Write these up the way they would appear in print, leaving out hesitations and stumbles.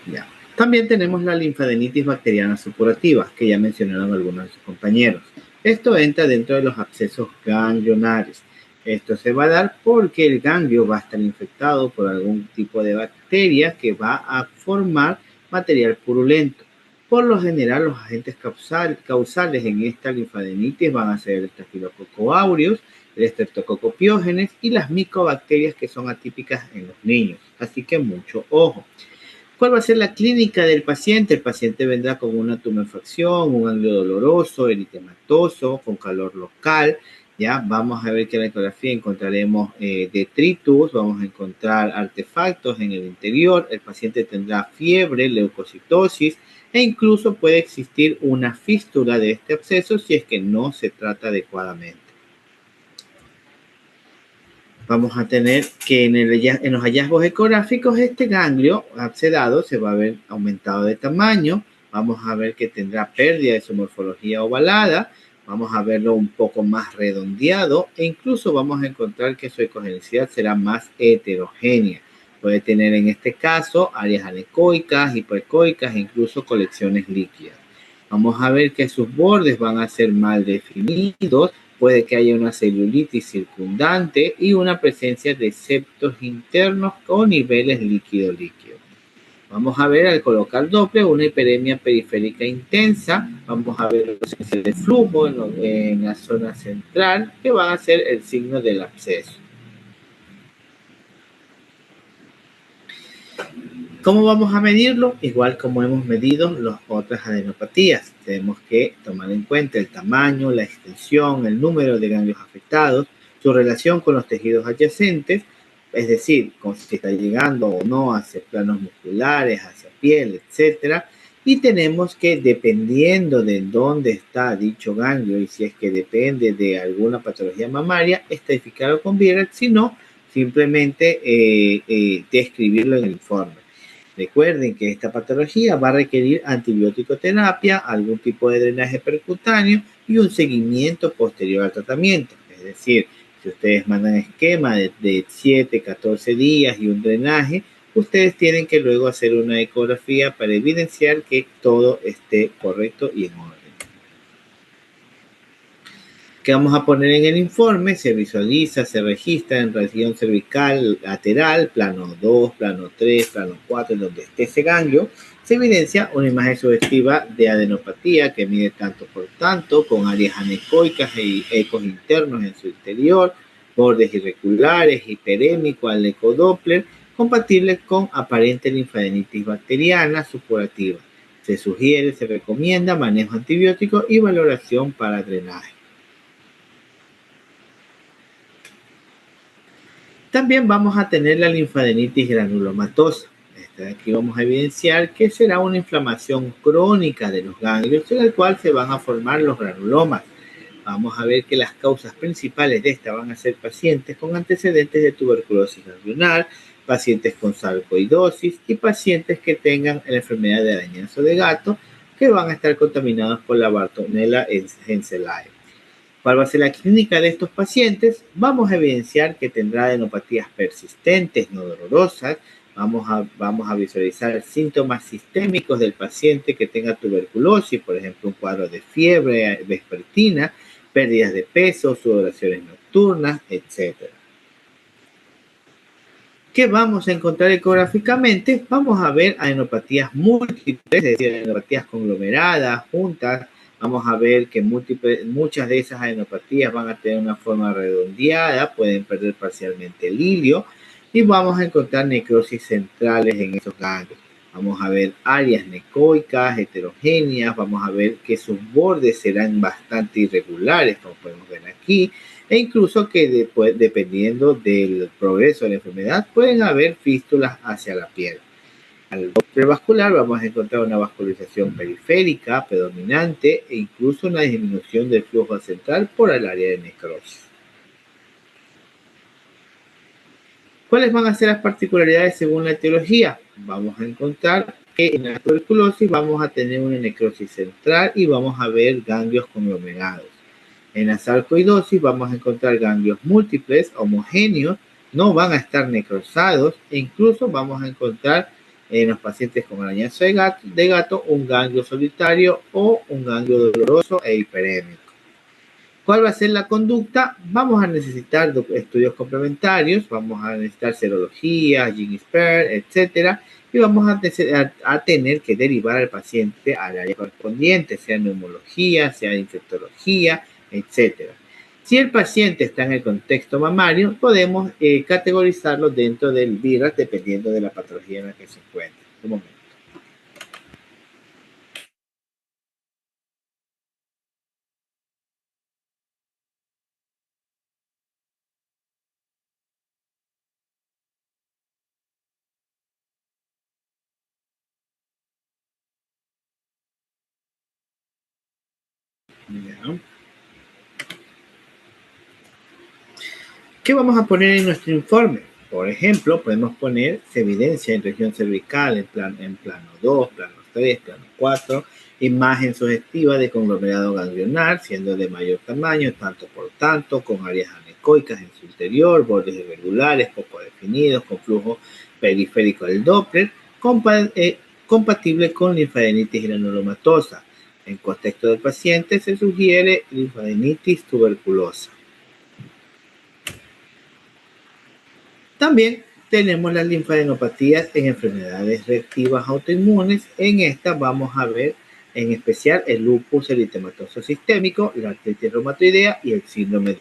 Ya. También tenemos la linfadenitis bacteriana supurativa, que ya mencionaron algunos de sus compañeros. Esto entra dentro de los abscesos ganglionares. Esto se va a dar porque el ganglio va a estar infectado por algún tipo de bacteria que va a formar material purulento. Por lo general, los agentes causales en esta linfadenitis van a ser el Staphylococcus aureus, el Streptococcus pyogenes y las micobacterias que son atípicas en los niños. Así que mucho ojo. ¿Cuál va a ser la clínica del paciente? El paciente vendrá con una tumefacción, un ganglio doloroso, eritematoso, con calor local. Ya vamos a ver que en la ecografía encontraremos detritus, vamos a encontrar artefactos en el interior. El paciente tendrá fiebre, leucocitosis e incluso puede existir una fístula de este absceso si es que no se trata adecuadamente. Vamos a tener que en los hallazgos ecográficos este ganglio abscedado se va a ver aumentado de tamaño. Vamos a ver que tendrá pérdida de su morfología ovalada. Vamos a verlo un poco más redondeado e incluso vamos a encontrar que su ecogenicidad será más heterogénea. Puede tener en este caso áreas anecoicas, hipoecoicas e incluso colecciones líquidas. Vamos a ver que sus bordes van a ser mal definidos. Puede que haya una celulitis circundante y una presencia de septos internos con niveles líquido-líquido. Vamos a ver al colocar Doppler una hiperemia periférica intensa. Vamos a ver ausencia de flujo en la zona central, que va a ser el signo del absceso. ¿Cómo vamos a medirlo? Igual como hemos medido las otras adenopatías. Tenemos que tomar en cuenta el tamaño, la extensión, el número de ganglios afectados, su relación con los tejidos adyacentes, es decir, si está llegando o no hacia planos musculares, hacia piel, etc. Y tenemos que, dependiendo de dónde está dicho ganglio y si es que depende de alguna patología mamaria, estratificarlo con Bieret, si no, simplemente describirlo en el informe. Recuerden que esta patología va a requerir antibiótico terapia, algún tipo de drenaje percutáneo y un seguimiento posterior al tratamiento. Es decir, si ustedes mandan esquema de 7, 14 días y un drenaje, ustedes tienen que luego hacer una ecografía para evidenciar que todo esté correcto y en orden. ¿Qué vamos a poner en el informe? Se visualiza, se registra en región cervical lateral, plano 2, plano 3, plano 4, en donde esté ese ganglio. Se evidencia una imagen sugestiva de adenopatía que mide tanto por tanto, con áreas anecoicas y ecos internos en su interior, bordes irregulares, hiperémico al ecodoppler, compatible con aparente linfadenitis bacteriana supurativa. Se sugiere, se recomienda manejo antibiótico y valoración para drenaje. También vamos a tener la linfadenitis granulomatosa. Aquí vamos a evidenciar que será una inflamación crónica de los ganglios en la cual se van a formar los granulomas. Vamos a ver que las causas principales de esta van a ser pacientes con antecedentes de tuberculosis ganglionar, pacientes con sarcoidosis y pacientes que tengan la enfermedad de arañazo de gato que van a estar contaminados por la Bartonella henselae. ¿Cuál va a ser la clínica de estos pacientes? Vamos a evidenciar que tendrá adenopatías persistentes, no dolorosas. Vamos a visualizar síntomas sistémicos del paciente que tenga tuberculosis, por ejemplo, un cuadro de fiebre vespertina, pérdidas de peso, sudoraciones nocturnas, etc. ¿Qué vamos a encontrar ecográficamente? Vamos a ver adenopatías múltiples, es decir, adenopatías conglomeradas, juntas. Vamos a ver que muchas de esas adenopatías van a tener una forma redondeada, pueden perder parcialmente el hilio y vamos a encontrar necrosis centrales en esos ganglios. Vamos a ver áreas necoicas, heterogéneas, vamos a ver que sus bordes serán bastante irregulares, como podemos ver aquí, e incluso que dependiendo del progreso de la enfermedad pueden haber fístulas hacia la piel. Al Doppler vascular vamos a encontrar una vascularización periférica predominante e incluso una disminución del flujo central por el área de necrosis. ¿Cuáles van a ser las particularidades según la etiología? Vamos a encontrar que en la tuberculosis vamos a tener una necrosis central y vamos a ver ganglios conglomerados. En la sarcoidosis vamos a encontrar ganglios múltiples, homogéneos, no van a estar necrosados e incluso vamos a encontrar en los pacientes con arañazo de gato, un ganglio solitario o un ganglio doloroso e hiperémico. ¿Cuál va a ser la conducta? Vamos a necesitar estudios complementarios, vamos a necesitar serología, Gini-Sper, etcétera, y vamos a tener que derivar al paciente al área correspondiente, sea neumología, sea infectología, etcétera. Si el paciente está en el contexto mamario, podemos categorizarlo dentro del VIRAS dependiendo de la patología en la que se encuentre. Un momento. Ya. ¿Qué vamos a poner en nuestro informe? Por ejemplo, podemos poner se evidencia en región cervical en plano 2, plano 3, plano 4, imagen sugestiva de conglomerado ganglionar, siendo de mayor tamaño, tanto por tanto, con áreas anecoicas en su interior, bordes irregulares, poco definidos, con flujo periférico del Doppler, compatible con linfadenitis granulomatosa. En contexto del paciente se sugiere linfadenitis tuberculosa. También tenemos las linfadenopatías en enfermedades reactivas autoinmunes. En esta vamos a ver en especial el lupus eritematoso sistémico, la artritis reumatoidea y el síndrome de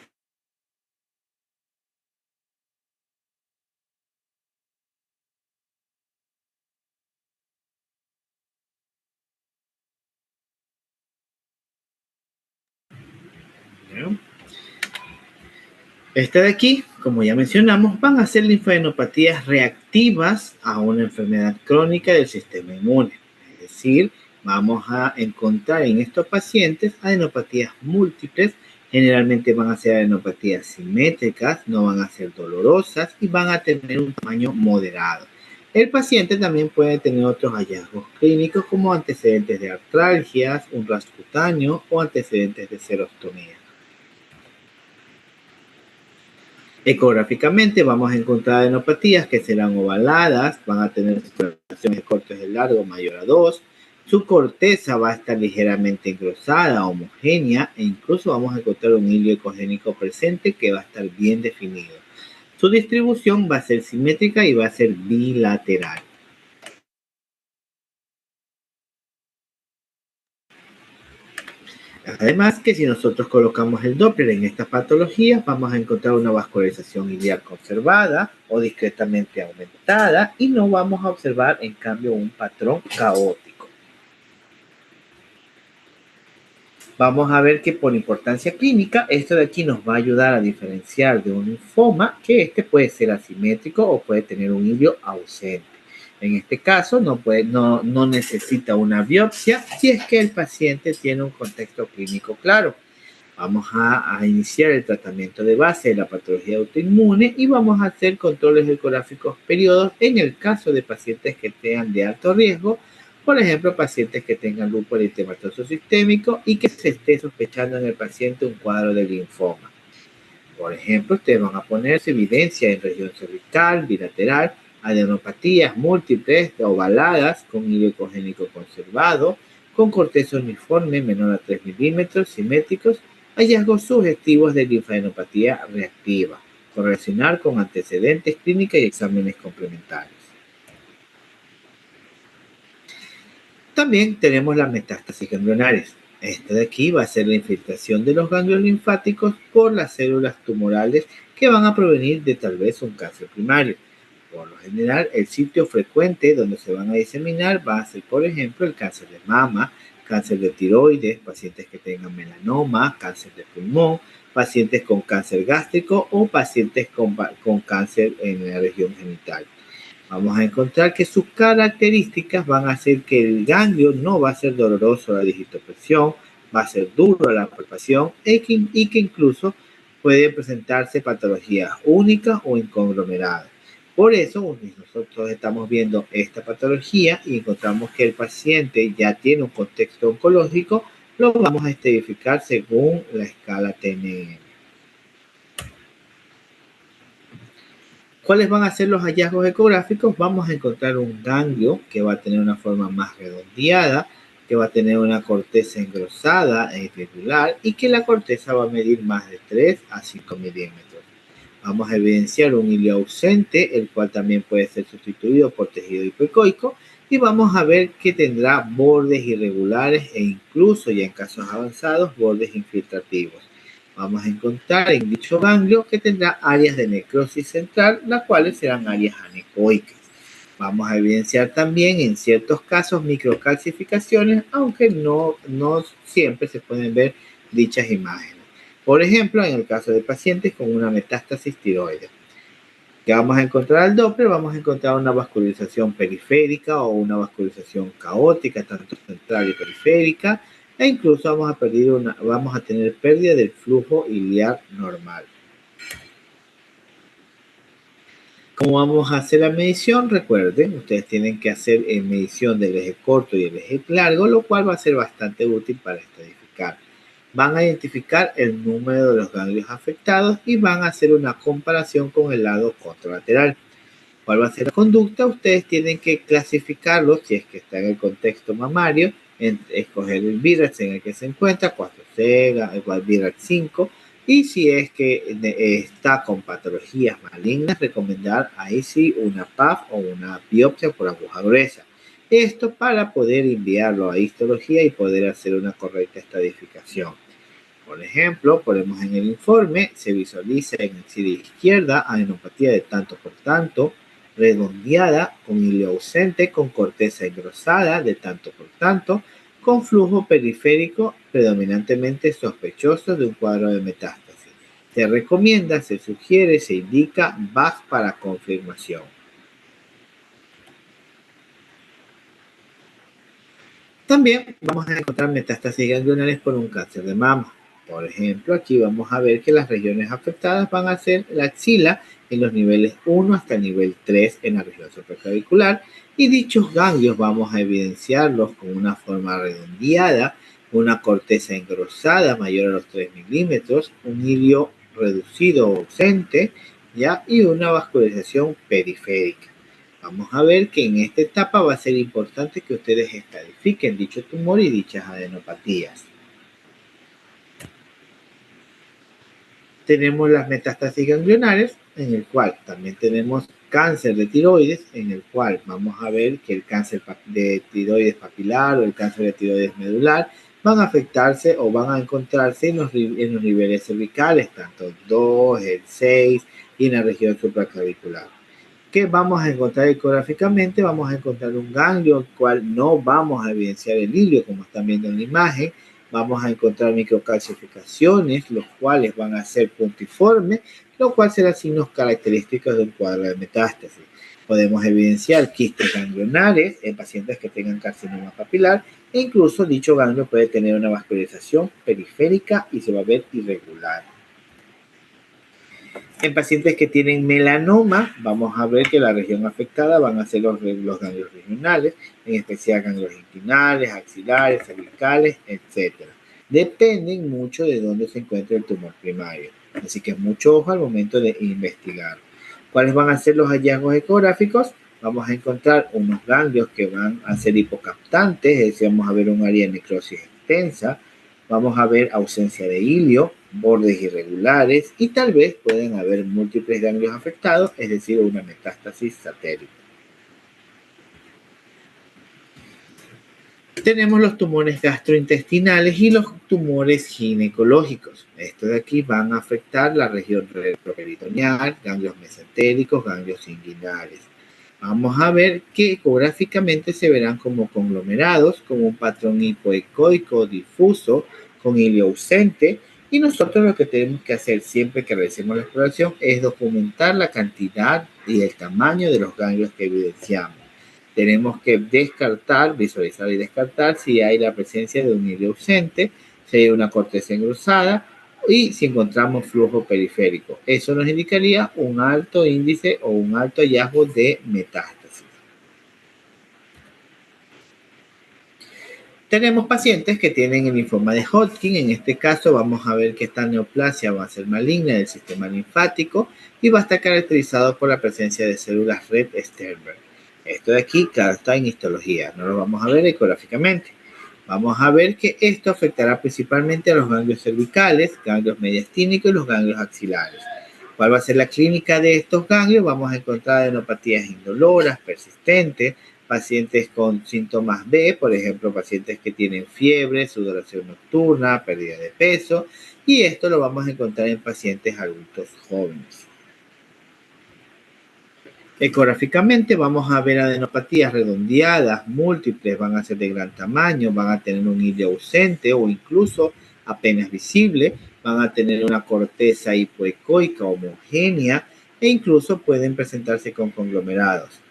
¿no? Esta de aquí, como ya mencionamos, van a ser linfadenopatías reactivas a una enfermedad crónica del sistema inmune. Es decir, vamos a encontrar en estos pacientes adenopatías múltiples. Generalmente van a ser adenopatías simétricas, no van a ser dolorosas y van a tener un tamaño moderado. El paciente también puede tener otros hallazgos clínicos como antecedentes de artralgias, un rasgo cutáneo o antecedentes de serostomía. Ecográficamente vamos a encontrar adenopatías que serán ovaladas, van a tener separaciones de cortes de largo mayor a 2, su corteza va a estar ligeramente engrosada, homogénea e incluso vamos a encontrar un hilo ecogénico presente que va a estar bien definido. Su distribución va a ser simétrica y va a ser bilateral. Además que si nosotros colocamos el Doppler en estas patologías, vamos a encontrar una vascularización iliac conservada o discretamente aumentada y no vamos a observar en cambio un patrón caótico. Vamos a ver que por importancia clínica, esto de aquí nos va a ayudar a diferenciar de un linfoma que este puede ser asimétrico o puede tener un hilio ausente. En este caso, no necesita una biopsia si es que el paciente tiene un contexto clínico claro. Vamos a iniciar el tratamiento de base de la patología autoinmune y vamos a hacer controles ecográficos periodos en el caso de pacientes que tengan de alto riesgo, por ejemplo, pacientes que tengan lupus eritematoso sistémico y que se esté sospechando en el paciente un cuadro de linfoma. Por ejemplo, ustedes van a poner su evidencia en región cervical, bilateral, adenopatías múltiples ovaladas con hilo ecogénico conservado, con corteza uniforme menor a 3 milímetros, simétricos, hallazgos sugestivos de linfadenopatía reactiva, correlacionar con antecedentes clínicos y exámenes complementarios. También tenemos las metástasis ganglionares. Esta de aquí va a ser la infiltración de los ganglios linfáticos por las células tumorales que van a provenir de tal vez un cáncer primario. Por lo general, el sitio frecuente donde se van a diseminar va a ser, por ejemplo, el cáncer de mama, cáncer de tiroides, pacientes que tengan melanoma, cáncer de pulmón, pacientes con cáncer gástrico o pacientes con cáncer en la región genital. Vamos a encontrar que sus características van a hacer que el ganglio no va a ser doloroso a la digitopresión, va a ser duro a la palpación y que incluso puede presentarse patologías únicas o en conglomeradas. Por eso, nosotros estamos viendo esta patología y encontramos que el paciente ya tiene un contexto oncológico, lo vamos a estratificar según la escala TNM. ¿Cuáles van a ser los hallazgos ecográficos? Vamos a encontrar un ganglio que va a tener una forma más redondeada, que va a tener una corteza engrosada e irregular y que la corteza va a medir más de 3 a 5 milímetros. Vamos a evidenciar un hilio ausente, el cual también puede ser sustituido por tejido hipoecoico, y vamos a ver que tendrá bordes irregulares e incluso, ya en casos avanzados, bordes infiltrativos. Vamos a encontrar en dicho ganglio que tendrá áreas de necrosis central, las cuales serán áreas anecoicas. Vamos a evidenciar también en ciertos casos microcalcificaciones, aunque no siempre se pueden ver dichas imágenes. Por ejemplo, en el caso de pacientes con una metástasis tiroides. ¿Qué vamos a encontrar al Doppler? Vamos a encontrar una vascularización periférica o una vascularización caótica, tanto central y periférica, e incluso vamos a tener pérdida del flujo iliar normal. ¿Cómo vamos a hacer la medición? Recuerden, ustedes tienen que hacer medición del eje corto y el eje largo, lo cual va a ser bastante útil para estadificar. Van a identificar el número de los ganglios afectados y van a hacer una comparación con el lado contralateral. ¿Cuál va a ser la conducta? Ustedes tienen que clasificarlos, si es que está en el contexto mamario, escoger el BIRAX en el que se encuentra, 4C, igual BIRAX 5, y si es que está con patologías malignas, recomendar ahí sí una PAF o una biopsia por aguja gruesa. Esto para poder enviarlo a histología y poder hacer una correcta estadificación. Por ejemplo, ponemos en el informe, se visualiza en el sida izquierda adenopatía de tanto por tanto, redondeada, con hilio ausente, con corteza engrosada de tanto por tanto, con flujo periférico predominantemente sospechoso de un cuadro de metástasis. Se recomienda, se sugiere, se indica VAC para confirmación. También vamos a encontrar metástasis ganglionares por un cáncer de mama. Por ejemplo, aquí vamos a ver que las regiones afectadas van a ser la axila en los niveles 1 hasta el nivel 3 en la región supraclavicular, y dichos ganglios vamos a evidenciarlos con una forma redondeada, una corteza engrosada mayor a los 3 milímetros, un hilio reducido o ausente, ¿ya? Y una vascularización periférica. Vamos a ver que en esta etapa va a ser importante que ustedes estadifiquen dicho tumor y dichas adenopatías. Tenemos las metástasis ganglionares, en el cual también tenemos cáncer de tiroides, en el cual vamos a ver que el cáncer de tiroides papilar o el cáncer de tiroides medular van a afectarse o van a encontrarse en los niveles cervicales, tanto el 2, el 6 y en la región supraclavicular. ¿Qué vamos a encontrar ecográficamente? Vamos a encontrar un ganglio, el cual no vamos a evidenciar el hilio, como están viendo en la imagen. Vamos a encontrar microcalcificaciones, los cuales van a ser puntiformes, lo cual serán signos característicos de un cuadro de metástasis. Podemos evidenciar quistes ganglionares en pacientes que tengan carcinoma papilar, e incluso dicho ganglio puede tener una vascularización periférica y se va a ver irregular. En pacientes que tienen melanoma, vamos a ver que la región afectada van a ser los ganglios regionales, en especial ganglios inguinales, axilares, cervicales, etc. Dependen mucho de dónde se encuentra el tumor primario, así que mucho ojo al momento de investigar. ¿Cuáles van a ser los hallazgos ecográficos? Vamos a encontrar unos ganglios que van a ser hipocaptantes, es decir, vamos a ver un área de necrosis extensa, vamos a ver ausencia de hilio, bordes irregulares y tal vez pueden haber múltiples ganglios afectados, es decir, una metástasis satélite. Tenemos los tumores gastrointestinales y los tumores ginecológicos. Estos de aquí van a afectar la región retroperitoneal, ganglios mesentéricos, ganglios inguinales. Vamos a ver que ecográficamente se verán como conglomerados, como un patrón hipoecoico difuso, con hilio ausente, y nosotros lo que tenemos que hacer siempre que realicemos la exploración es documentar la cantidad y el tamaño de los ganglios que evidenciamos. Tenemos que descartar, visualizar y descartar si hay la presencia de un hilio ausente, si hay una corteza engrosada y si encontramos flujo periférico. Eso nos indicaría un alto índice o un alto hallazgo de metástasis. Tenemos pacientes que tienen el linfoma de Hodgkin. En este caso vamos a ver que esta neoplasia va a ser maligna del sistema linfático y va a estar caracterizado por la presencia de células red Sternberg. Esto de aquí, claro, está en histología, no lo vamos a ver ecográficamente. Vamos a ver que esto afectará principalmente a los ganglios cervicales, ganglios mediastínicos y los ganglios axilares. ¿Cuál va a ser la clínica de estos ganglios? Vamos a encontrar adenopatías indoloras, persistentes, pacientes con síntomas B, por ejemplo, pacientes que tienen fiebre, sudoración nocturna, pérdida de peso, y esto lo vamos a encontrar en pacientes adultos jóvenes. Ecográficamente vamos a ver adenopatías redondeadas, múltiples, van a ser de gran tamaño, van a tener un hilo ausente o incluso apenas visible, van a tener una corteza hipoecoica homogénea e incluso pueden presentarse con conglomerados.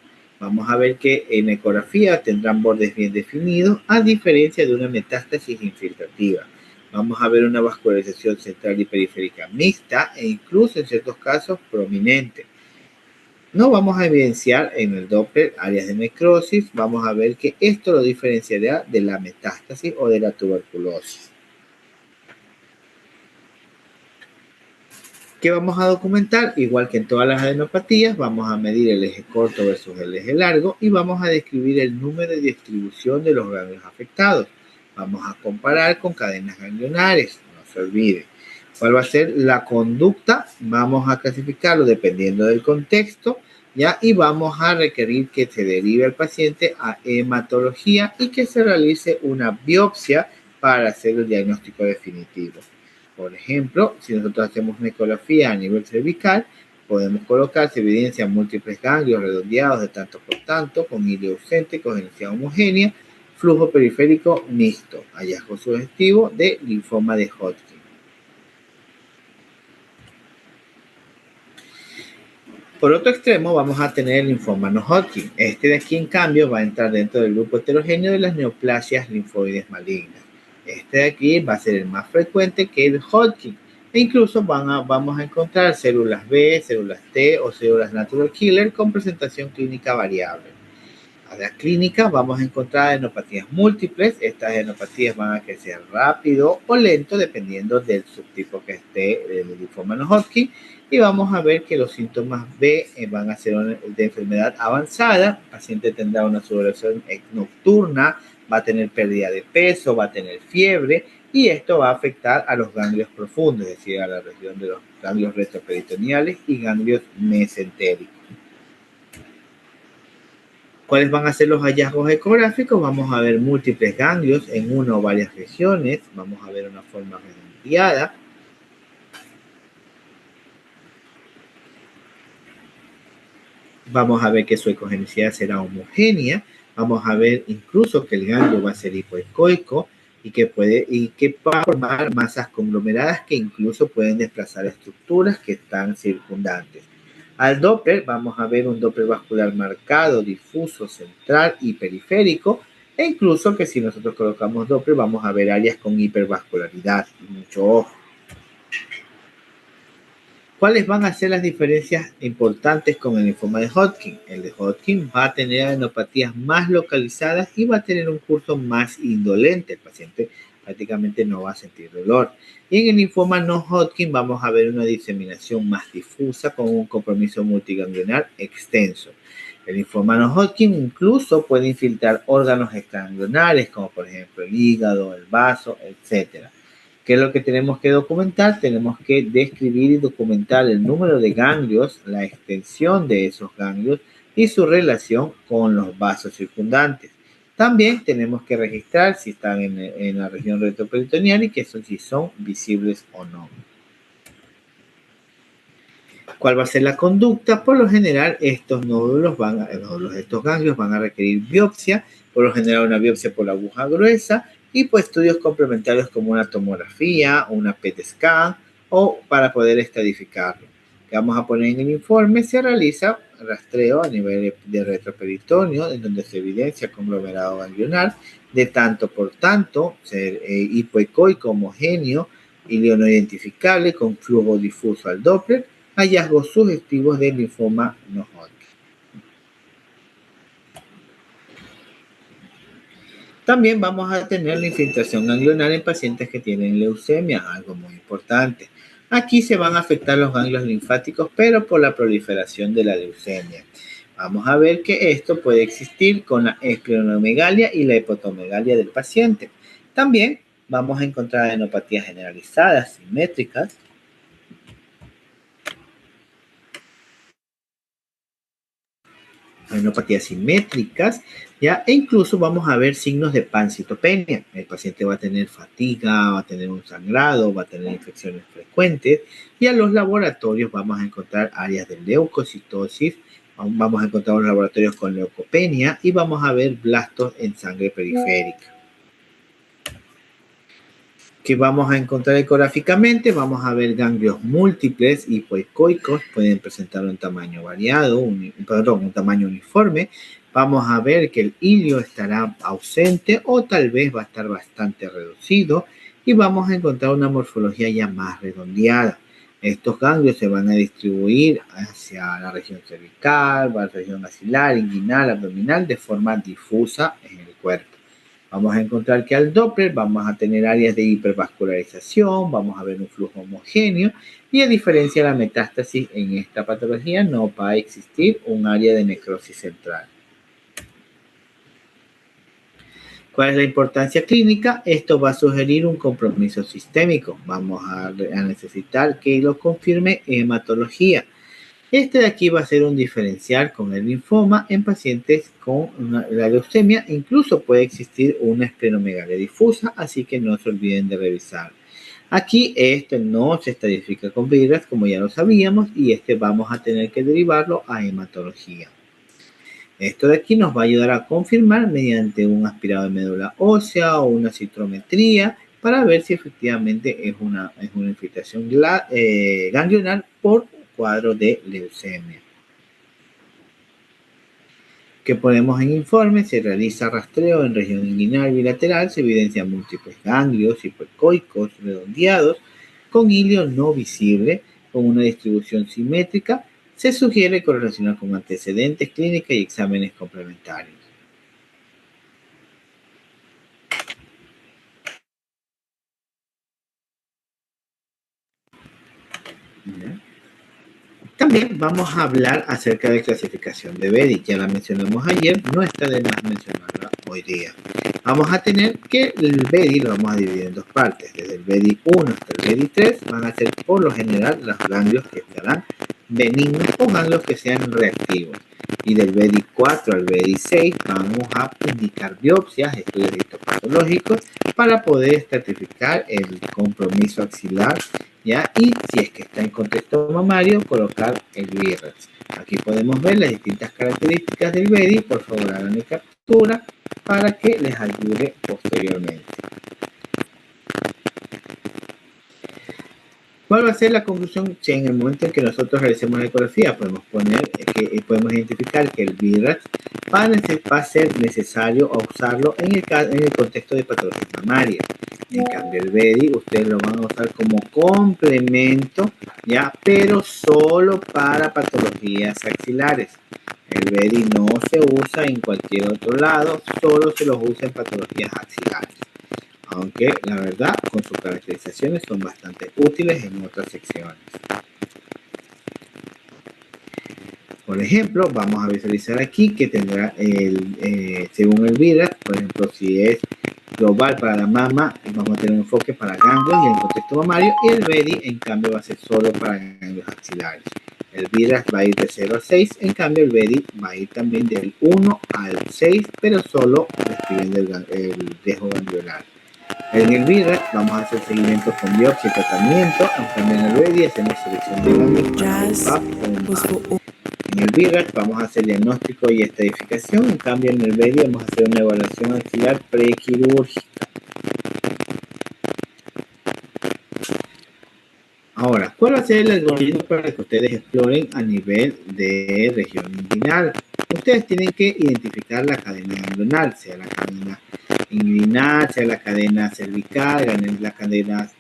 Vamos a ver que en ecografía tendrán bordes bien definidos, a diferencia de una metástasis infiltrativa. Vamos a ver una vascularización central y periférica mixta e incluso en ciertos casos prominente. No vamos a evidenciar en el Doppler áreas de necrosis. Vamos a ver que esto lo diferenciará de la metástasis o de la tuberculosis. ¿Qué vamos a documentar? Igual que en todas las adenopatías, vamos a medir el eje corto versus el eje largo y vamos a describir el número de distribución de los ganglios afectados. Vamos a comparar con cadenas ganglionares, no se olvide. ¿Cuál va a ser la conducta? Vamos a clasificarlo dependiendo del contexto, ¿ya? Y vamos a requerir que se derive al paciente a hematología y que se realice una biopsia para hacer el diagnóstico definitivo. Por ejemplo, si nosotros hacemos una ecografía a nivel cervical, podemos colocar, se evidencian múltiples ganglios redondeados de tanto por tanto, con hilo ausente, cogerencia homogénea, flujo periférico mixto, hallazgo sugestivo de linfoma de Hodgkin. Por otro extremo, vamos a tener el linfoma no Hodgkin. Este de aquí, en cambio, va a entrar dentro del grupo heterogéneo de las neoplasias linfoides malignas. Este de aquí va a ser el más frecuente que el Hodgkin. E incluso vamos a encontrar células B, células T o células natural killer con presentación clínica variable. A la clínica vamos a encontrar adenopatías múltiples. Estas adenopatías van a crecer rápido o lento dependiendo del subtipo que esté del linfoma no Hodgkin. Y vamos a ver que los síntomas B van a ser de enfermedad avanzada. El paciente tendrá una sudoración nocturna, va a tener pérdida de peso, va a tener fiebre y esto va a afectar a los ganglios profundos, es decir, a la región de los ganglios retroperitoneales y ganglios mesentéricos. ¿Cuáles van a ser los hallazgos ecográficos? Vamos a ver múltiples ganglios en una o varias regiones. Vamos a ver una forma redondeada. Vamos a ver que su ecogenicidad será homogénea. Vamos a ver incluso que el ganglio va a ser hipoecoico y que va a formar masas conglomeradas que incluso pueden desplazar estructuras que están circundantes. Al Doppler vamos a ver un Doppler vascular marcado, difuso, central y periférico, e incluso que si nosotros colocamos Doppler vamos a ver áreas con hipervascularidad. Mucho ojo. ¿Cuáles van a ser las diferencias importantes con el linfoma de Hodgkin? El de Hodgkin va a tener adenopatías más localizadas y va a tener un curso más indolente. El paciente prácticamente no va a sentir dolor. Y en el linfoma no Hodgkin vamos a ver una diseminación más difusa con un compromiso multiganglionar extenso. El linfoma no Hodgkin incluso puede infiltrar órganos extraganglionares como por ejemplo el hígado, el vaso, etcétera. ¿Qué es lo que tenemos que documentar? Tenemos que describir y documentar el número de ganglios, la extensión de esos ganglios y su relación con los vasos circundantes. También tenemos que registrar si están en la región retroperitoneal y si son visibles o no. ¿Cuál va a ser la conducta? Por lo general, estos ganglios van a requerir biopsia, por lo general una biopsia por la aguja gruesa, y pues estudios complementarios como una tomografía, una PET scan o para poder estadificarlo. Que vamos a poner en el informe, se realiza rastreo a nivel de retroperitoneo, en donde se evidencia conglomerado ganglionar de tanto por tanto, hipoecoico homogéneo, hilio no identificable con flujo difuso al Doppler, hallazgos sugestivos del linfoma no Hodgkin. También vamos a tener la infiltración ganglionar en pacientes que tienen leucemia, algo muy importante. Aquí se van a afectar los ganglios linfáticos, pero por la proliferación de la leucemia. Vamos a ver que esto puede existir con la esplenomegalia y la hepatomegalia del paciente. También vamos a encontrar adenopatías generalizadas, simétricas, adenopatías simétricas, ¿ya? E incluso vamos a ver signos de pancitopenia. El paciente va a tener fatiga, va a tener un sangrado, va a tener infecciones frecuentes, y a los laboratorios vamos a encontrar áreas de leucocitosis, vamos a encontrar los laboratorios con leucopenia y vamos a ver blastos en sangre periférica. Que vamos a encontrar ecográficamente, vamos a ver ganglios múltiples hipoecoicos, pueden presentar un tamaño variado, un tamaño uniforme. Vamos a ver que el hilio estará ausente o tal vez va a estar bastante reducido y vamos a encontrar una morfología ya más redondeada. Estos ganglios se van a distribuir hacia la región cervical, la región axilar, inguinal, abdominal de forma difusa en el cuerpo. Vamos a encontrar que al Doppler vamos a tener áreas de hipervascularización, vamos a ver un flujo homogéneo y a diferencia de la metástasis en esta patología no va a existir un área de necrosis central. ¿Cuál es la importancia clínica? Esto va a sugerir un compromiso sistémico. Vamos a necesitar que lo confirme hematología. Este de aquí va a ser un diferencial con el linfoma en pacientes con la leucemia. Incluso puede existir una esplenomegalia difusa, así que no se olviden de revisar. Aquí este no se estadifica con VIRAS, como ya lo sabíamos, y este vamos a tener que derivarlo a hematología. Esto de aquí nos va a ayudar a confirmar mediante un aspirado de médula ósea o una citrometría para ver si efectivamente es una infiltración ganglionar por cuadro de leucemia. Que ponemos en informe, se realiza rastreo en región inguinal bilateral, se evidencian múltiples ganglios hipoecoicos redondeados con hilio no visible, con una distribución simétrica, se sugiere correlacionar con antecedentes clínicos y exámenes complementarios. También vamos a hablar acerca de clasificación de BEDI. Ya la mencionamos ayer, no está de más mencionarla hoy día. Vamos a tener que el BEDI lo vamos a dividir en dos partes. Desde el BEDI 1 hasta el BEDI 3 van a ser por lo general los ganglios que estarán benignos o ganglios que sean reactivos. Y del BEDI 4 al BEDI 6 vamos a indicar biopsias, estudios histopatológicos para poder estratificar el compromiso axilar, ¿ya? Y si es que está en contexto mamario, colocar el VIRAS. Aquí podemos ver las distintas características del BEDI. Por favor, hagan mi captura para que les ayude posteriormente. ¿Cuál va a ser la conclusión? Si en el momento en que nosotros realicemos la ecografía podemos podemos identificar que el VIRAS va a ser necesario usarlo en el contexto de patología mamaria. En cambio, el BEDI ustedes lo van a usar como complemento, ¿ya? Pero solo para patologías axilares. El BEDI no se usa en cualquier otro lado, solo se los usa en patologías axilares. Aunque la verdad con sus caracterizaciones son bastante útiles en otras secciones. Por ejemplo, vamos a visualizar aquí que tendrá según el VIRAS, por ejemplo, si es global para la mama, vamos a tener un enfoque para ganglios y en el contexto mamario, y el BEDI en cambio va a ser solo para ganglios axilares. El VIRAS va a ir de 0 a 6, en cambio el BEDI va a ir también del 1 al 6, pero solo describiendo el riesgo ganglionar. En el VIRAS vamos a hacer seguimiento con biopsia y tratamiento, aunque en el BEDI hacemos selección de ganglios para un BAF o un BAF. En el VIRAS vamos a hacer diagnóstico y estadificación, en cambio en el BEDI vamos a hacer una evaluación axilar prequirúrgica. Ahora, ¿cuál va a ser el algoritmo para que ustedes exploren a nivel de región inguinal? Ustedes tienen que identificar la cadena ganglionar, sea la cadena inguinal, sea la cadena cervical, la cadena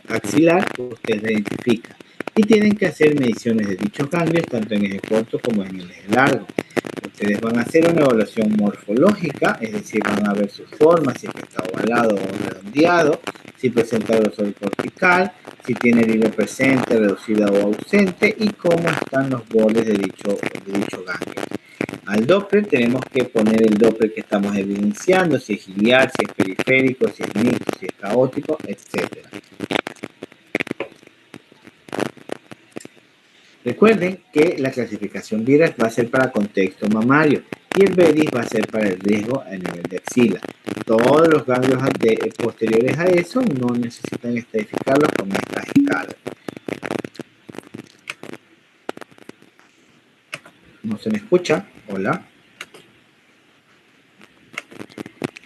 axilar, ustedes la identifican. Y tienen que hacer mediciones de dichos ganglios, tanto en eje corto como en el eje largo. Ustedes van a hacer una evaluación morfológica, es decir, van a ver su forma, si es que está ovalado o redondeado, si presenta grosor cortical, si tiene el hilo presente, reducida o ausente y cómo están los bordes de dicho ganglio. Al Doppler tenemos que poner el Doppler que estamos evidenciando, si es ciliar, si es periférico, si es mixto, si es caótico, etc. Recuerden que la clasificación VIRAS va a ser para contexto mamario y el BEDIS va a ser para el riesgo a nivel de axila. Todos los ganglios posteriores a eso no necesitan estadificarlos con estas escalas. ¿No se me escucha? Hola.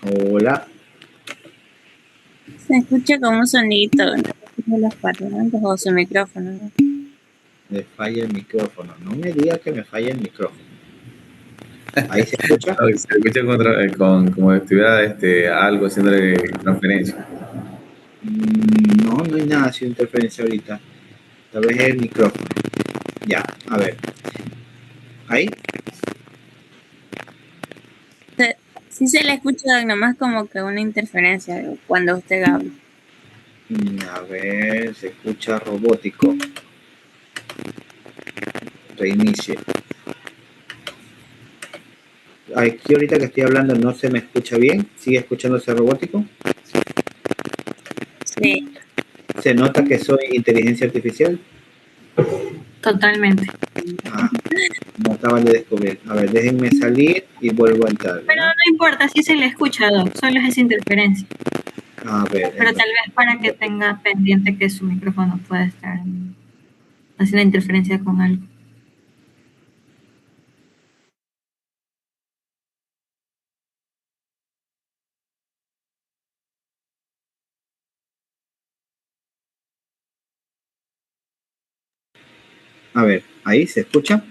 Hola. Se escucha como un sonidito de los parlantes o su micrófono. Me falla el micrófono. No me diga que me falla el micrófono. ¿Ahí se escucha? No, se escucha como si estuviera algo haciéndole transferencia. No, no hay nada haciendo interferencia ahorita. Tal vez es el micrófono. Ya, a ver. ¿Ahí? Sí se le escucha nomás como que una interferencia cuando usted habla. A ver, se escucha robótico. Reinicie. Aquí ahorita que estoy hablando no se me escucha bien. ¿Sigue escuchándose robótico? Sí. ¿Se nota que soy inteligencia artificial? Totalmente. Me acaban de descubrir. A ver, déjenme salir y vuelvo a entrar. Pero no importa si se le escucha, Doc, solo es esa interferencia. A ver. Pero tal vez para que tenga pendiente que su micrófono pueda estar haciendo interferencia con algo. A ver, ¿ahí se escucha?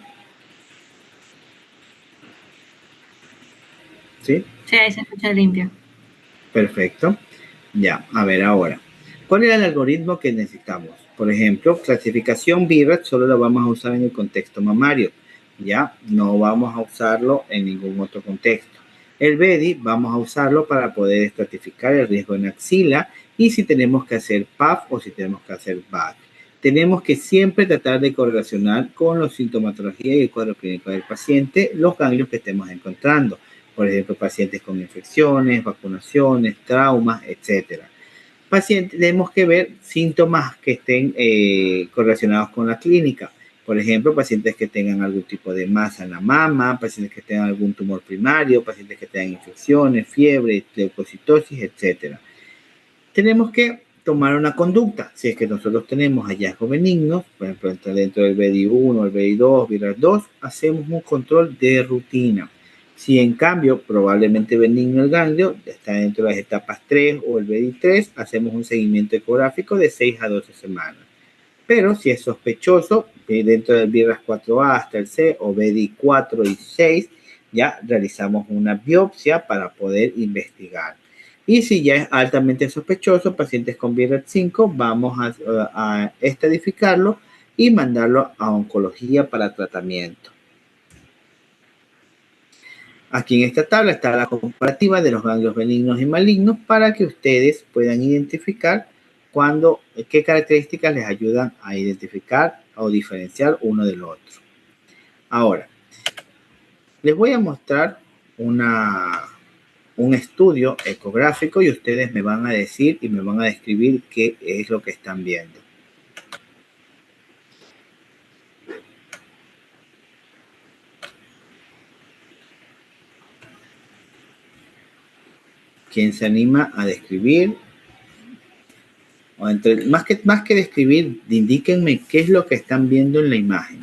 ¿Sí? Sí, ahí se escucha limpio. Perfecto. Ya, a ver ahora. ¿Cuál era el algoritmo que necesitamos? Por ejemplo, clasificación BIRAT solo lo vamos a usar en el contexto mamario. Ya, no vamos a usarlo en ningún otro contexto. El BEDI vamos a usarlo para poder estratificar el riesgo en axila y si tenemos que hacer PAF o si tenemos que hacer BAC. Tenemos que siempre tratar de correlacionar con la sintomatología y el cuadro clínico del paciente los ganglios que estemos encontrando. Por ejemplo, pacientes con infecciones, vacunaciones, traumas, etc. Tenemos que ver síntomas que estén correlacionados con la clínica. Por ejemplo, pacientes que tengan algún tipo de masa en la mama, pacientes que tengan algún tumor primario, pacientes que tengan infecciones, fiebre, leucocitosis, etc. Tenemos que tomar una conducta. Si es que nosotros tenemos hallazgos benignos, por ejemplo, dentro del BDI1, el BDI2, VIRAS2, hacemos un control de rutina. Si en cambio probablemente benigno el ganglio, está dentro de las etapas 3 o el BDI3, hacemos un seguimiento ecográfico de 6 a 12 semanas. Pero si es sospechoso, dentro del VIRAS 4A hasta el C o BDI 4 y 6, ya realizamos una biopsia para poder investigar. Y si ya es altamente sospechoso, pacientes con VIRAS 5, vamos a estadificarlo y mandarlo a oncología para tratamiento. Aquí en esta tabla está la comparativa de los ganglios benignos y malignos para que ustedes puedan identificar qué características les ayudan a identificar o diferenciar uno del otro. Ahora, les voy a mostrar un estudio ecográfico y ustedes me van a decir y me van a describir qué es lo que están viendo. ¿Quién se anima a describir? Más que describir, indíquenme qué es lo que están viendo en la imagen.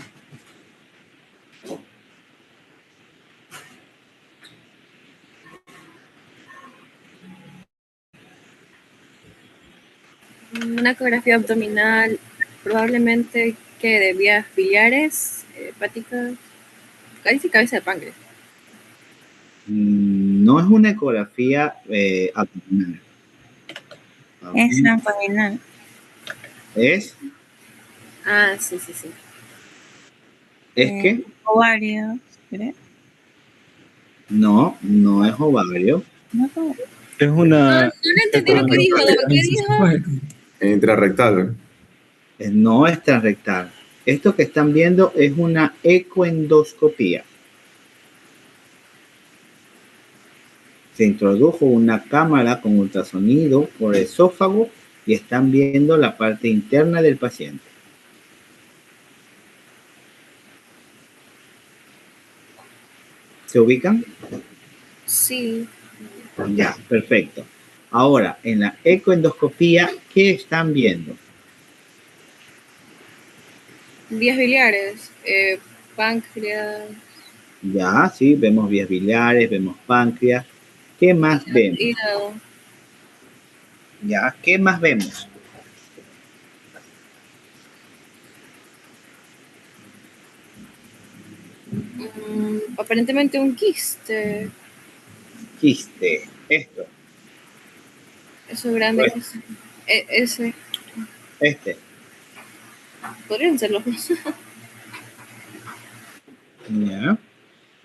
Una ecografía abdominal, probablemente que de vías biliares, hepáticas, casi cabeza de páncreas. No es una ecografía abdominal. Es abdominal. ¿Es? Ah, sí. ¿Es qué? Ovarios, ¿creo? No, no es ovario. No, como- Es No, una... no le entendí lo que dijo, Doc. ¿Qué dijo? Intrarrectal. No es transrectal. Esto que están viendo es una ecoendoscopía. Se introdujo una cámara con ultrasonido por el esófago y están viendo la parte interna del paciente. ¿Se ubican? Sí. Ya, perfecto. Ahora, en la ecoendoscopía, ¿qué están viendo? Vías biliares, páncreas, Ya, sí, vemos vías biliares, vemos páncreas. ¿Qué más vemos? hígado. Ya, ¿qué más vemos? Aparentemente un quiste. Quiste, esto, Eso grande. Pues- que es- ese. este. Podrían ser los dos. Ya.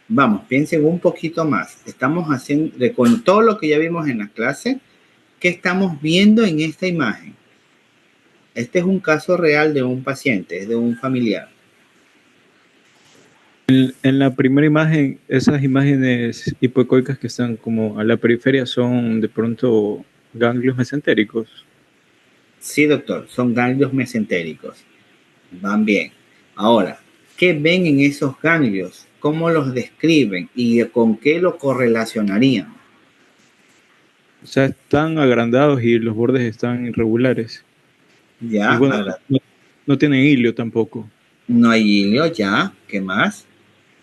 Vamos, piensen un poquito más. Estamos haciendo, con todo lo que ya vimos en la clase, ¿qué estamos viendo en esta imagen? Este es un caso real de un paciente, es de un familiar. En la primera imagen, esas imágenes hipoecoicas que están como a la periferia son de pronto ganglios mesentéricos. Sí, doctor, son ganglios mesentéricos. Van bien. Ahora, ¿qué ven en esos ganglios? ¿Cómo los describen y con qué lo correlacionarían? O sea, están agrandados y los bordes están irregulares. Y Ya, bueno, ahora, no tienen hilio tampoco. no hay hilio, ya, ¿qué más?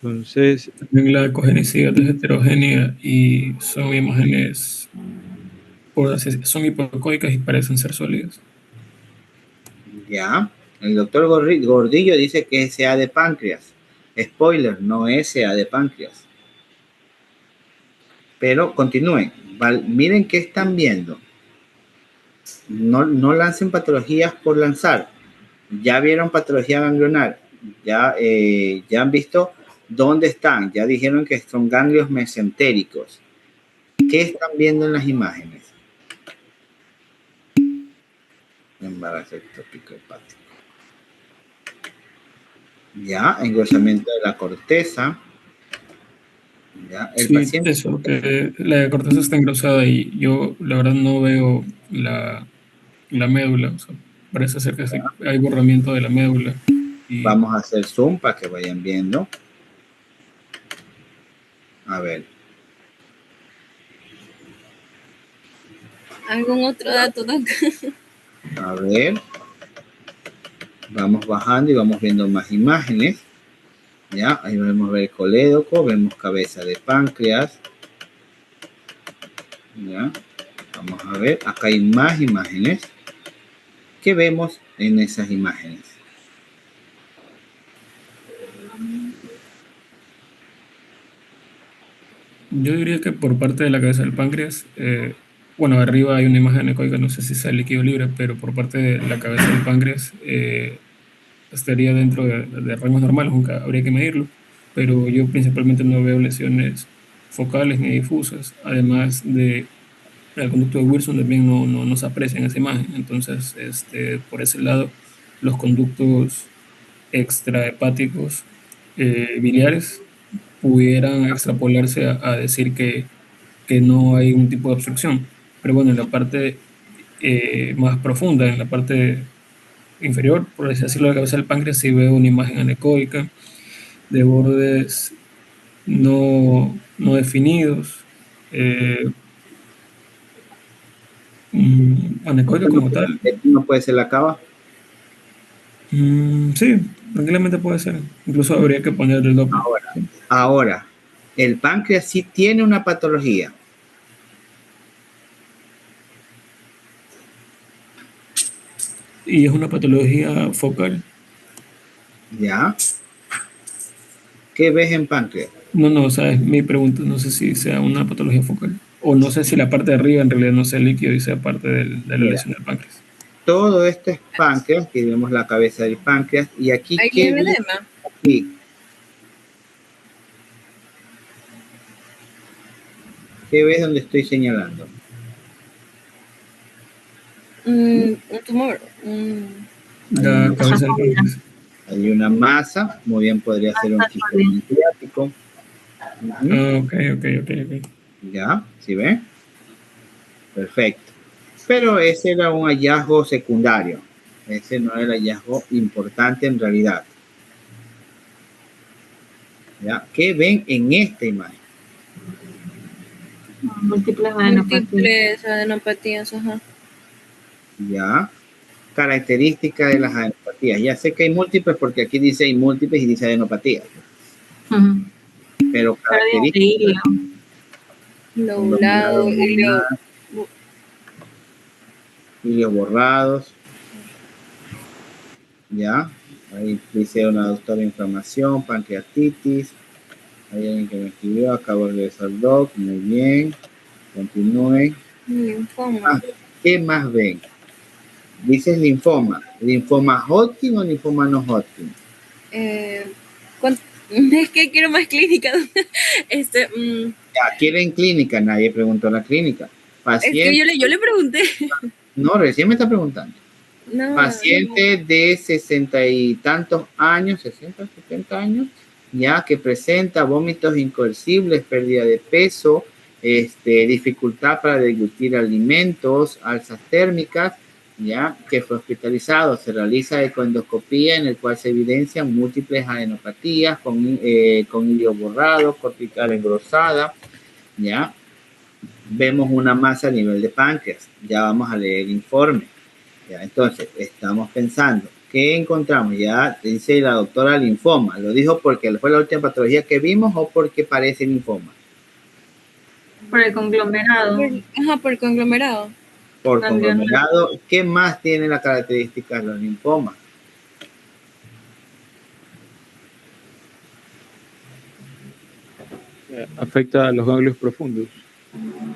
Entonces, También la cogenicidad es heterogénea y son imágenes, son hipoecoicas y parecen ser sólidas. Ya, el doctor Gordillo dice que es SA de páncreas. Spoiler, no es SA de páncreas. Pero continúen. Miren qué están viendo. No lancen patologías por lanzar. Ya vieron patología ganglionar. Ya han visto dónde están. Ya dijeron que son ganglios mesentéricos. ¿Qué están viendo en las imágenes? Embarazo ectópico hepático. Ya, engrosamiento de la corteza. Ya, el Sí, paciente. eso, que la corteza está engrosada y yo la verdad no veo la médula, o sea, parece ser que sí, hay borramiento de la médula. Y Vamos a hacer zoom para que vayan viendo. A ver. ¿Algún otro dato, Doc? A ver. Vamos bajando y vamos viendo más imágenes. Ya, ahí vamos a ver colédoco, vemos cabeza de páncreas. Ya, vamos a ver, acá hay más imágenes. ¿Qué vemos en esas imágenes? yo diría que por parte de la cabeza del páncreas, bueno, arriba hay una imagen ecoica, no sé si sea líquido libre, pero por parte de la cabeza del páncreas estaría dentro de rangos normales, aunque habría que medirlo, pero yo principalmente no veo lesiones focales ni difusas, además de el conducto de Wilson también no se aprecia en esa imagen, entonces por ese lado los conductos extrahepáticos biliares pudieran extrapolarse a decir que no hay un tipo de obstrucción, pero bueno, en la parte más profunda, en la parte inferior, por así decirlo, de la cabeza del páncreas, sí veo una imagen anecoica de bordes no definidos, anecoica como tal. No puede ser la cava. Sí, tranquilamente puede ser. Incluso habría que poner el Doppler. Ahora, el páncreas sí tiene una patología. Y es una patología focal. Ya. ¿Qué ves en páncreas? No, o sea, es mi pregunta. No sé si sea una patología focal. O no sé si la parte de arriba en realidad no sea líquido y sea parte de la lesión del páncreas. Todo esto es páncreas, aquí vemos la cabeza del páncreas. Y aquí, ¿Hay ¿qué ves lipedema? aquí? ¿Qué ves donde estoy señalando? Un tumor. La cabeza del páncreas. Hay una masa, muy bien podría ser un quiste pancreático. Ujú. Ok. Ya, ¿sí ven? Perfecto. Pero ese era un hallazgo secundario. Ese no era el hallazgo importante en realidad. ¿Ya? ¿Qué ven en esta imagen? Múltiples adenopatías. Múltiples adenopatías, ajá. ¿Ya? Características de las adenopatías. Ya sé que hay múltiples porque aquí dice hay múltiples y dice adenopatías. Ujú. Pero Pérdida de características. hilio. Lobulado, hilio. Hilios borrados. ¿Ya? Ahí dice una doctora inflamación, pancreatitis. Hay alguien que me escribió, acabo de regresar doc, muy bien. Continúen. Linfoma. ¿Qué más ven? Dices linfoma. ¿Linfoma Hodgkin o linfoma no Hodgkin? Es que quiero más clínica. Ya, quieren clínica, nadie preguntó la clínica. Es que Paciente, yo le pregunté. no, recién me está preguntando. No, Paciente de 60 y tantos años, 60, 70 años, ya que presenta vómitos incoercibles, pérdida de peso, dificultad para deglutir alimentos, alzas térmicas, ya que fue hospitalizado. Se realiza ecoendoscopía en el cual se evidencian múltiples adenopatías con hilio borrado, cortical engrosada, ya. Vemos una masa a nivel de páncreas. Ya vamos a leer el informe. Ya, entonces, estamos pensando, ¿qué encontramos? Ya dice la doctora linfoma. ¿Lo dijo porque fue la última patología que vimos o porque parece linfoma? Por el conglomerado. por el conglomerado. Por conglomerado. ¿Qué más tiene la característica de los linfomas? Afecta a los ganglios profundos.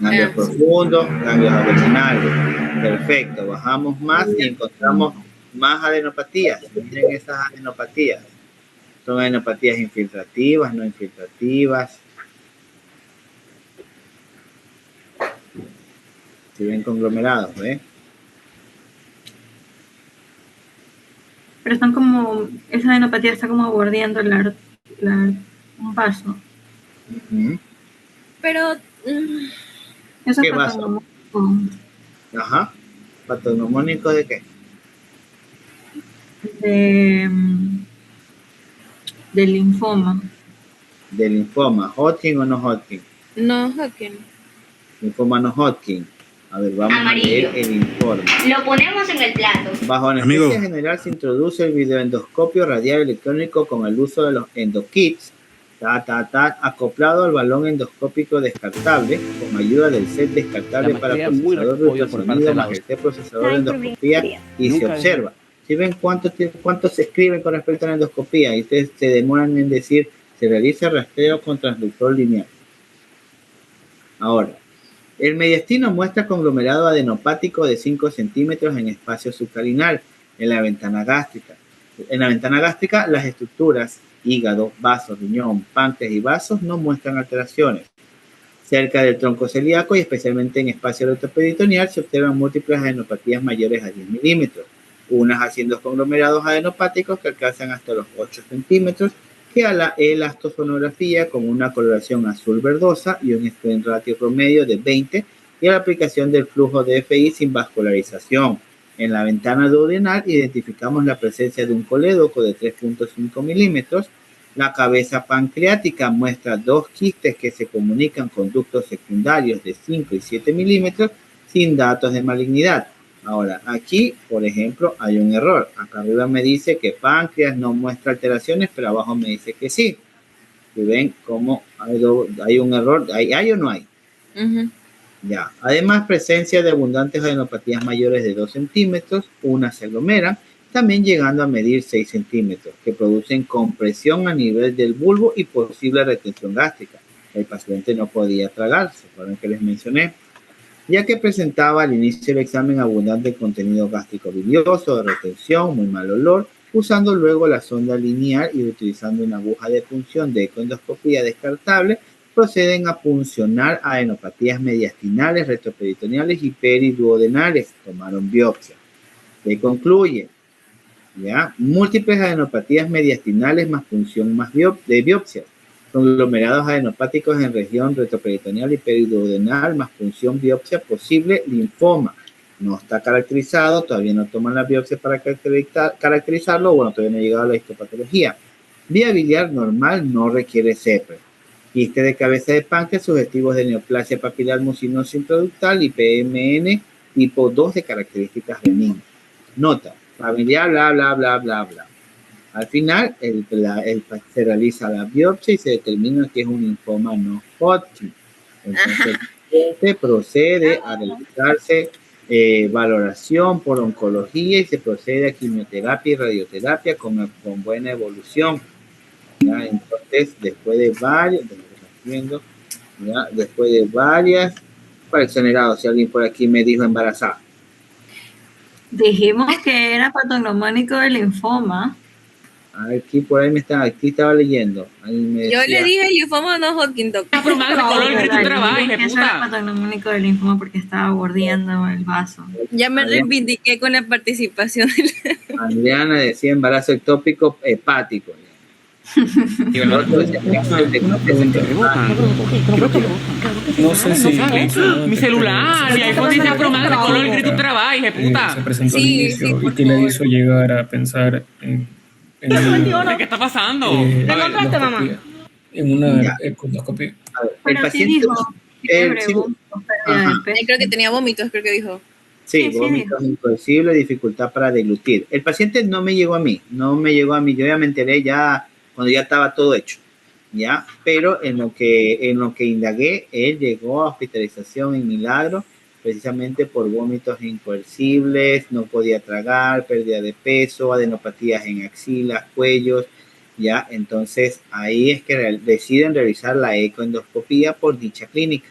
Ganglios profundos, ganglios abdominales. Perfecto. Bajamos más y encontramos más adenopatías. Miren esas adenopatías. Son adenopatías infiltrativas, no infiltrativas. Si ven conglomerados, ¿ves? Pero están como, esa adenopatía está como bordeando un vaso. Uh-huh. Pero Eso ¿Qué es vaso? patognomónico Ajá. ¿Patognomónico de qué? del linfoma. Del linfoma. ¿Hodgkin o no Hodgkin? no, Hodgkin. Linfoma no Hodgkin. A ver, vamos Amarillo. a leer el informe. Lo ponemos en el plato. Bajo anestesia general se introduce el videoendoscopio radial electrónico con el uso de los endokits, acoplado al balón endoscópico descartable con ayuda del set descartable para procesador de ultrasonido más el procesador de endoscopía y se observa. Si ven cuánto se escriben con respecto a la endoscopía y ustedes se demoran en decir se realiza rastreo con transductor lineal. Ahora, el mediastino muestra conglomerado adenopático de 5 centímetros en espacio subcarinal en la ventana gástrica. En la ventana gástrica, las estructuras hígado, vasos, riñón, páncreas y vasos no muestran alteraciones. Cerca del tronco celíaco y especialmente en espacio retroperitoneal se observan múltiples adenopatías mayores a 10 milímetros, unas haciendo conglomerados adenopáticos que alcanzan hasta los 8 centímetros, que a la elastosonografía con una coloración azul verdosa y un strain ratio promedio de 20 y a la aplicación del flujo de FI sin vascularización. En la ventana duodenal identificamos la presencia de un colédoco de 3.5 milímetros. La cabeza pancreática muestra 2 quistes que se comunican con ductos secundarios de 5 y 7 milímetros sin datos de malignidad. Ahora, aquí, por ejemplo, hay un error. Acá arriba me dice que páncreas no muestra alteraciones, pero abajo me dice que sí. ¿Y ven cómo hay un error? ¿Hay o no hay? Uh-huh. Ya. Además, presencia de abundantes adenopatías mayores de 2 centímetros, unas se aglomeran, también llegando a medir 6 centímetros, que producen compresión a nivel del bulbo y posible retención gástrica. El paciente no podía tragar, ¿se acuerdan que les mencioné? Ya que presentaba al inicio del examen abundante contenido gástrico bilioso, de retención, muy mal olor, usando luego la sonda lineal y utilizando una aguja de punción de ecoendoscopía descartable, proceden a puncionar adenopatías mediastinales, retroperitoneales y periduodenales. Tomaron biopsia. ¿Qué concluye? ¿Ya? Múltiples adenopatías mediastinales más punción de biopsia. Conglomerados adenopáticos en región retroperitoneal y periduodenal más punción biopsia posible linfoma. No está caracterizado, todavía no toman la biopsia para caracterizarlo, bueno, todavía no ha llegado a la histopatología. Vía biliar normal, no requiere CEPRE. Quiste de cabeza de páncreas sugestivos de neoplasia papilar mucinosa intraductal y PMN tipo 2 de características benignas. Nota, familiar, bla, bla, bla, bla, bla. Al final, se realiza la biopsia y se determina que es un linfoma no Hodgkin. Entonces, se procede a realizarse valoración por oncología y se procede a quimioterapia y radioterapia con buena evolución. ¿Ya? Entonces, después de varias, para exonerado, si alguien por aquí me dijo embarazada. Dijimos que era patognomónico del linfoma. Aquí por ahí aquí estaba leyendo. Ahí me Yo decía, le dije linfoma no Hodgkin, doc. Pero madre, color el grito trabajo, Eso era puta. patognomónico del linfoma porque estaba bordeando el vaso. Ya me reivindiqué con la participación. Adriana decía embarazo ectópico hepático. Y el otro decía, una pregunta. No sé si Mi celular, mi iPhone dice pero madre, color el grito trabajo, puta. se presentó al Sí, inicio sí, y por que le favor. hizo llegar a pensar en una ¿Qué está pasando? encontraste, mamá? endoscopía, en una Ya. endoscopía. A ver, el Pero sí paciente, dijo fiebre, sí, vómitos, pérdida de ajá. peso. Creo que tenía vómitos, creo que dijo. sí, Sí, vómitos imposibles, dificultad para deglutir. El paciente no me llegó a mí, yo ya me enteré ya cuando ya estaba todo hecho, ya, pero en lo que indagué, él llegó a hospitalización en Milagro, precisamente por vómitos incoercibles, no podía tragar, pérdida de peso, adenopatías en axilas, cuellos, ya, entonces ahí es que deciden realizar la ecoendoscopía por dicha clínica.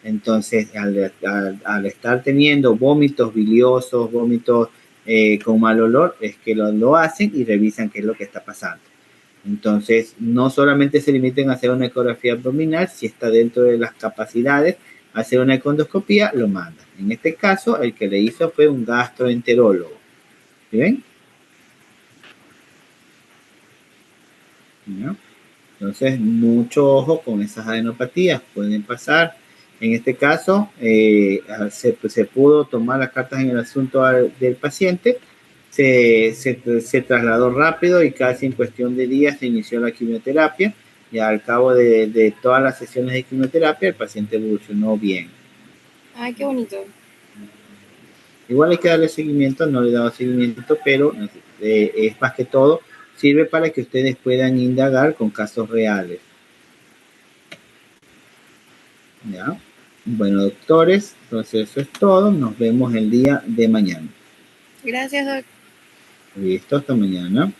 Entonces, al estar teniendo vómitos biliosos, vómitos con mal olor, es que lo hacen y revisan qué es lo que está pasando. Entonces, no solamente se limiten a hacer una ecografía abdominal, si está dentro de las capacidades, hacer una econdoscopía, lo mandan. En este caso, el que le hizo fue un gastroenterólogo. ¿Sí ven? ¿No? Entonces, mucho ojo con esas adenopatías, pueden pasar. En este caso, se pudo tomar las cartas en el asunto del paciente, se trasladó rápido y casi en cuestión de días se inició la quimioterapia y al cabo de todas las sesiones de quimioterapia el paciente evolucionó bien. Ay, qué bonito. Igual hay que darle seguimiento, no le he dado seguimiento, pero es más que todo, sirve para que ustedes puedan indagar con casos reales. ¿Ya? Bueno, doctores, entonces eso es todo. Nos vemos el día de mañana. Gracias, doc. Listo, hasta mañana.